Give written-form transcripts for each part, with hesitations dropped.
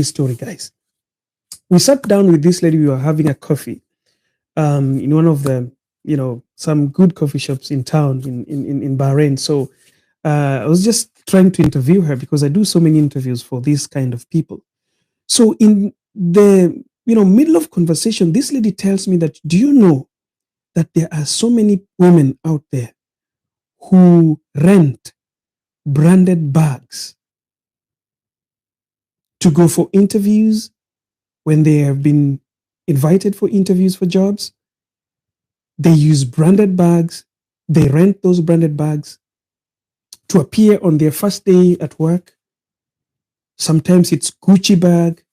story, guys. We sat down with this lady. We were having a coffee in one of the, some good coffee shops in town in Bahrain. So I was just trying to interview her because I do so many interviews for these kind of people. So in the middle of conversation, this lady tells me that, do you know that there are so many women out there who rent branded bags to go for interviews when they have been invited for interviews for jobs? They use branded bags. They rent those branded bags to appear on their first day at work. Sometimes it's Gucci bag.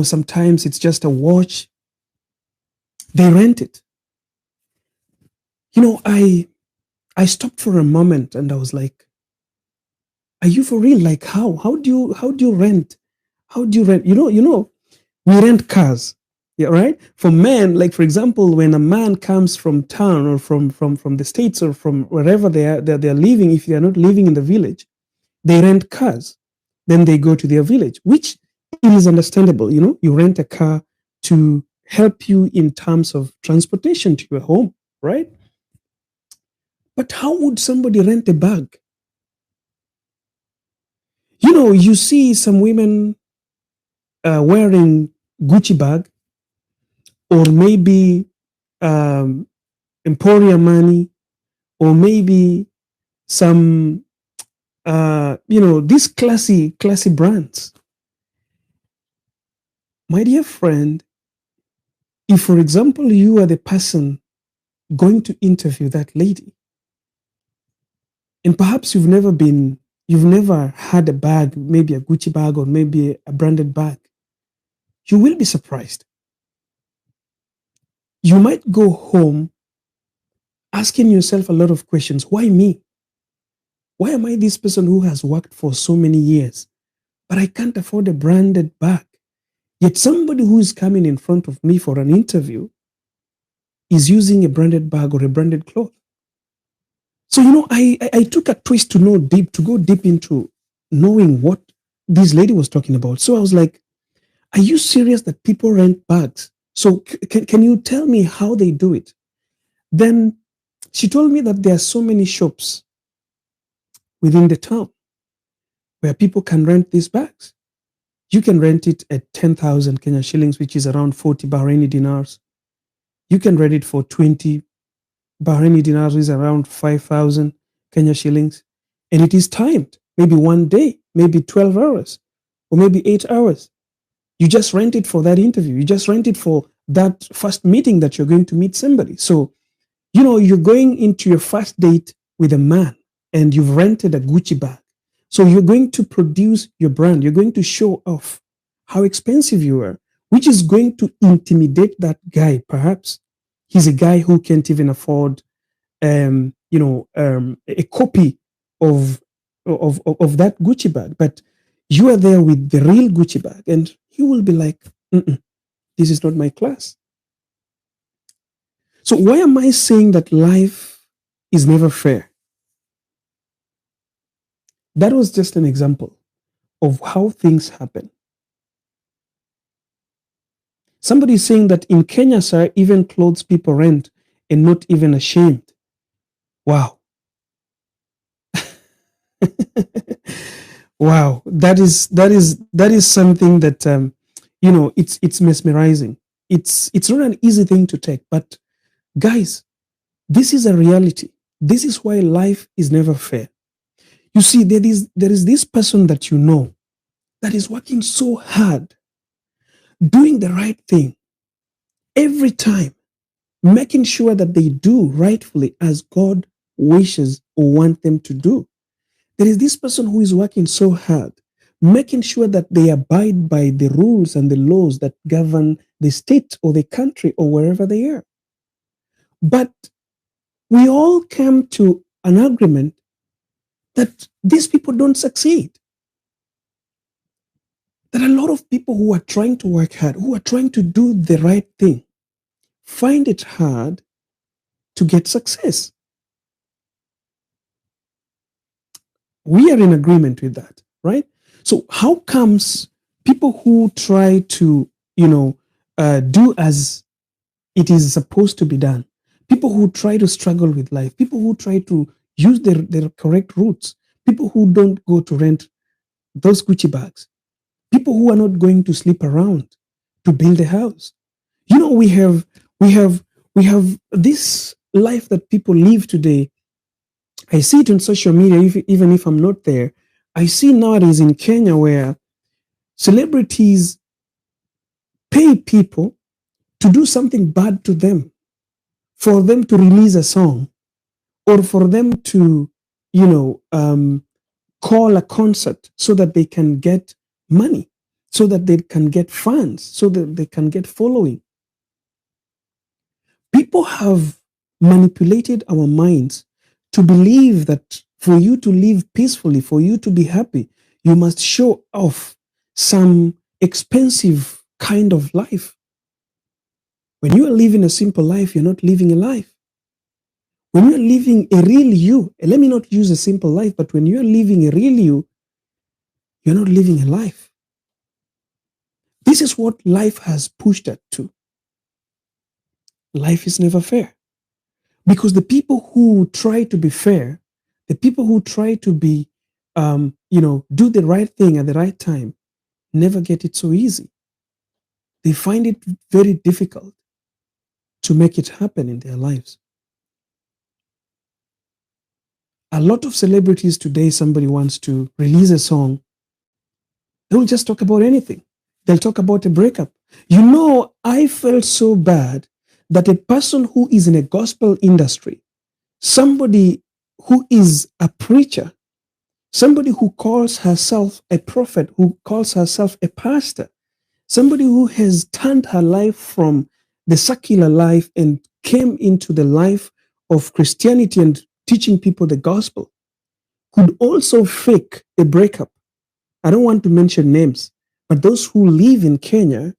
Sometimes it's just a watch. They rent it. I stopped for a moment and I was like, are you for real? Like how? How do you rent? How do you rent? We rent cars. Yeah, right? For men, like for example, when a man comes from town or from the States or from wherever they're living, if they are not living in the village, they rent cars. Then they go to their village, which is understandable. You rent a car to help you in terms of transportation to your home, right? But how would somebody rent a bag? You see some women wearing Gucci bag, or maybe Emporia money, or maybe some these classy brands. My dear friend, if for example you are the person going to interview that lady, and perhaps you've never had a bag, maybe a Gucci bag or maybe a branded bag, you will be surprised. You might go home asking yourself a lot of questions. Why me? Why am I this person who has worked for so many years, but I can't afford a branded bag? Yet somebody who is coming in front of me for an interview is using a branded bag or a branded cloth. So, I took a twist to go deep into knowing what this lady was talking about. So I was like, are you serious that people rent bags? So can you tell me how they do it? Then she told me that there are so many shops within the town where people can rent these bags. You can rent it at 10,000 Kenya shillings, which is around 40 Bahraini dinars. You can rent it for 20 Bahraini dinars, which is around 5,000 Kenya shillings. And it is timed, maybe one day, maybe 12 hours, or maybe 8 hours. You just rent it for that interview. You just rent it for that first meeting that you're going to meet somebody. So, you're going into your first date with a man and you've rented a Gucci bag. So you're going to produce your brand. You're going to show off how expensive you are, which is going to intimidate that guy. Perhaps he's a guy who can't even afford, a copy of that Gucci bag. But you are there with the real Gucci bag, and he will be like, this is not my class. So why am I saying that life is never fair? That was just an example of how things happen. Somebody is saying that in Kenya, sir, even clothes people rent and not even ashamed. Wow. Wow. That is something that it's mesmerizing. It's not an easy thing to take, but guys, this is a reality. This is why life is never fair. You see, there is this person that you know that is working so hard, doing the right thing every time, making sure that they do rightfully as God wishes or want them to do. There is this person who is working so hard, making sure that they abide by the rules and the laws that govern the state or the country or wherever they are. But we all come to an agreement that these people don't succeed. There are a lot of people who are trying to work hard, who are trying to do the right thing, find it hard to get success. We are in agreement with that, right? So how comes People who try to, do as it is supposed to be done. People who try to struggle with life. People who try to use their correct routes. People who don't go to rent those Gucci bags. People who are not going to sleep around to build a house. We have this life that people live today. I see it on social media, even if I'm not there. I see nowadays in Kenya where celebrities pay people to do something bad to them, for them to release a song, or for them to, call a concert so that they can get money, so that they can get fans, so that they can get following. People have manipulated our minds to believe that for you to live peacefully, for you to be happy, you must show off some expensive kind of life. When you are living a simple life, you're not living a life. When you're living a real you, let me not use a simple life, but when you're living a real you, you're not living a life. This is what life has pushed us to. Life is never fair. Because the people who try to be fair, the people who try to be, do the right thing at the right time, never get it so easy. They find it very difficult to make it happen in their lives. A lot of celebrities today, somebody wants to release a song, they will just talk about anything. They'll talk about a breakup. I felt so bad that a person who is in a gospel industry, somebody who is a preacher, somebody who calls herself a prophet, who calls herself a pastor, somebody who has turned her life from the secular life and came into the life of Christianity and teaching people the gospel, could also fake a breakup. I don't want to mention names, but those who live in Kenya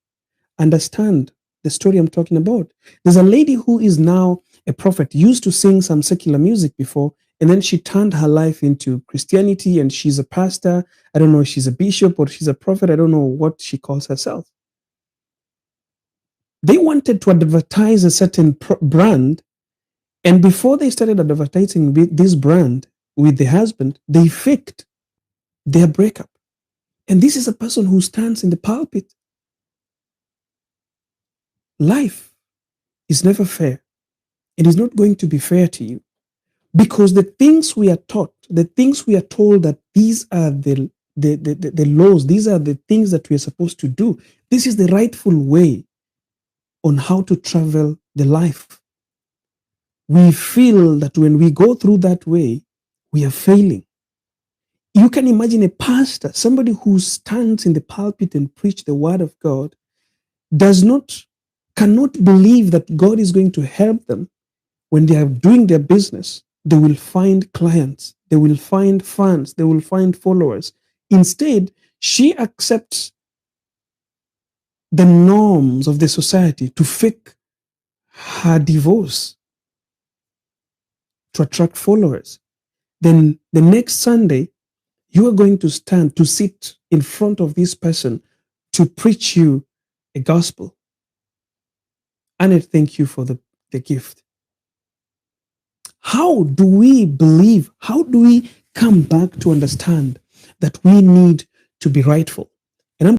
understand the story I'm talking about. There's a lady who is now a prophet, used to sing some secular music before, and then she turned her life into Christianity, and she's a pastor. I don't know if she's a bishop or she's a prophet. I don't know what she calls herself. They wanted to advertise a certain brand, and before they started advertising this brand with the husband, they faked their breakup. And this is a person who stands in the pulpit. Life is never fair. It is not going to be fair to you, because the things we are taught, the things we are told that these are the laws, these are the things that we are supposed to do. This is the rightful way on how to travel the life. We feel that when we go through that way, we are failing. You can imagine a pastor, somebody who stands in the pulpit and preach the word of God, cannot believe that God is going to help them when they are doing their business. They will find clients, they will find fans, they will find followers. Instead, she accepts the norms of the society to fake her divorce to attract followers. Then the next Sunday, you are going to sit in front of this person to preach you a gospel. And I thank you for the gift. How do we believe? How do we come back to understand that we need to be rightful?